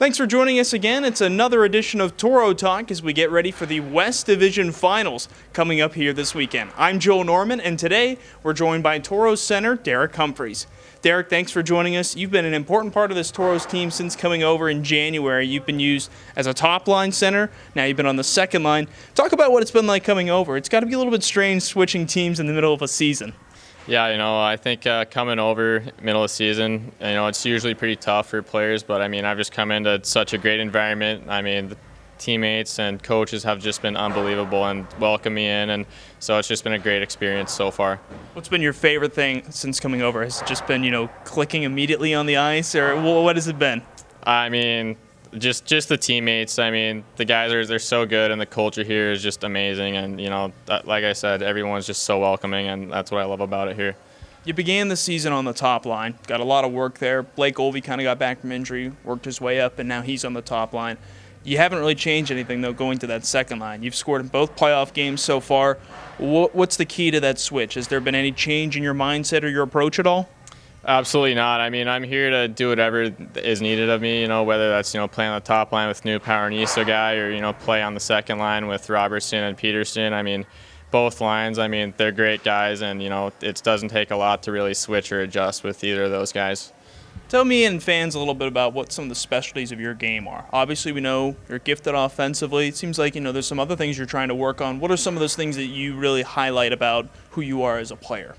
Thanks for joining us again. It's another edition of Toro Talk as we get ready for the West Division Finals coming up here this weekend. I'm Joel Norman, and today we're joined by Toros center Derek Humphreys. Derek, thanks for joining us. You've been an important part of this Toros team since coming over in January. You've been used as a top-line center. Now you've been on the second line. Talk about what it's been like coming over. It's got to be a little bit strange switching teams in the middle of a season. Yeah, I think coming over middle of the season, it's usually pretty tough for players, but I've just come into such a great environment. The teammates and coaches have just been unbelievable and welcomed me in, and so it's just been a great experience so far. What's been your favorite thing since coming over? Has it just been, clicking immediately on the ice, or what has it been? Just the teammates. The guys they're so good, and the culture here is just amazing. And like I said, everyone's just so welcoming, and that's what I love about it here. You began the season on the top line, got a lot of work there. Blake Olvey kind of got back from injury, worked his way up, and now he's on the top line. You haven't really changed anything though going to that second line. You've scored in both playoff games so far. What's the key to that switch? Has there been any change in your mindset or your approach at all? Absolutely not. I'm here to do whatever is needed of me, whether that's, play on the top line with new Power and Issa guy or, play on the second line with Robertson and Peterson. Both lines, they're great guys, and, it doesn't take a lot to really switch or adjust with either of those guys. Tell me and fans a little bit about what some of the specialties of your game are. Obviously, we know you're gifted offensively. It seems like, there's some other things you're trying to work on. What are some of those things that you really highlight about who you are as a player?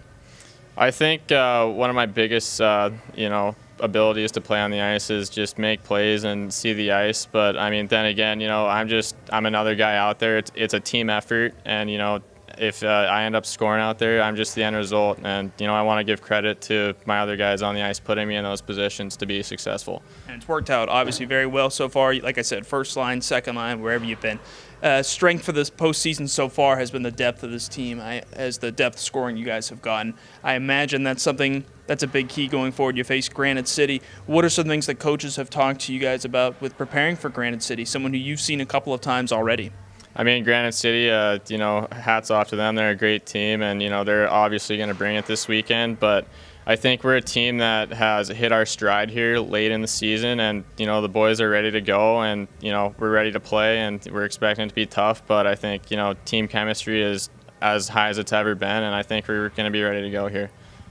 I think one of my biggest, abilities to play on the ice is just make plays and see the ice. But then again, I'm another guy out there. It's a team effort, and if I end up scoring out there, I'm just the end result. And I want to give credit to my other guys on the ice, putting me in those positions to be successful. And it's worked out obviously very well so far. Like I said, first line, second line, wherever you've been. Strength for this postseason so far has been the depth of this team, as the depth scoring you guys have gotten. I imagine that's a big key going forward. You face Granite City. What are some things that coaches have talked to you guys about with preparing for Granite City, someone who you've seen a couple of times already? Granite City, hats off to them. They're a great team, and, they're obviously going to bring it this weekend. But I think we're a team that has hit our stride here late in the season, and, the boys are ready to go, and, we're ready to play, and we're expecting it to be tough. But I think, team chemistry is as high as it's ever been, and I think we're going to be ready to go here.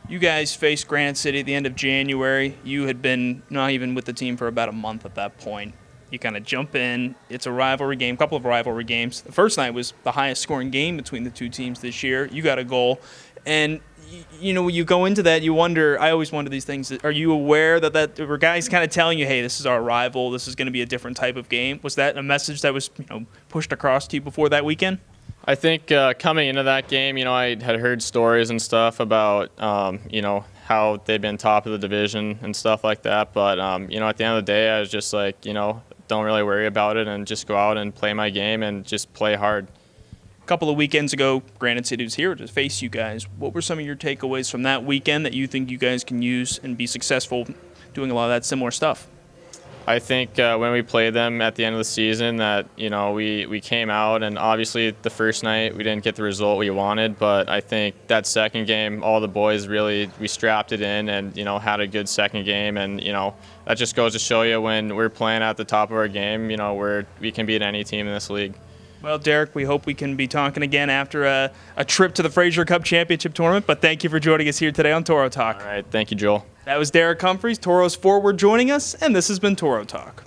You guys faced Granite City at the end of January. You had been not even with the team for about a month at that point. You kind of jump in. It's a rivalry game, couple of rivalry games. The first night was the highest scoring game between the two teams this year. You got a goal. And, when you go into that, you wonder, I always wonder these things. Are you aware that were guys kind of telling you, hey, this is our rival, this is going to be a different type of game? Was that a message that was, pushed across to you before that weekend? I think coming into that game, I had heard stories and stuff about, how they've been top of the division and stuff like that. But, at the end of the day, I was just like, don't really worry about it and just go out and play my game and just play hard. A couple of weekends ago, Granite City was here to face you guys. What were some of your takeaways from that weekend that you think you guys can use and be successful doing a lot of that similar stuff? I think when we played them at the end of the season that, we came out, and obviously the first night we didn't get the result we wanted, but I think that second game, all the boys we strapped it in and, had a good second game, and, that just goes to show you when we're playing at the top of our game, we can beat any team in this league. Well, Derek, we hope we can be talking again after a trip to the Fraser Cup Championship Tournament, but thank you for joining us here today on Toro Talk. All right, thank you, Joel. That was Derek Humphreys, Toros forward, joining us, and this has been Toro Talk.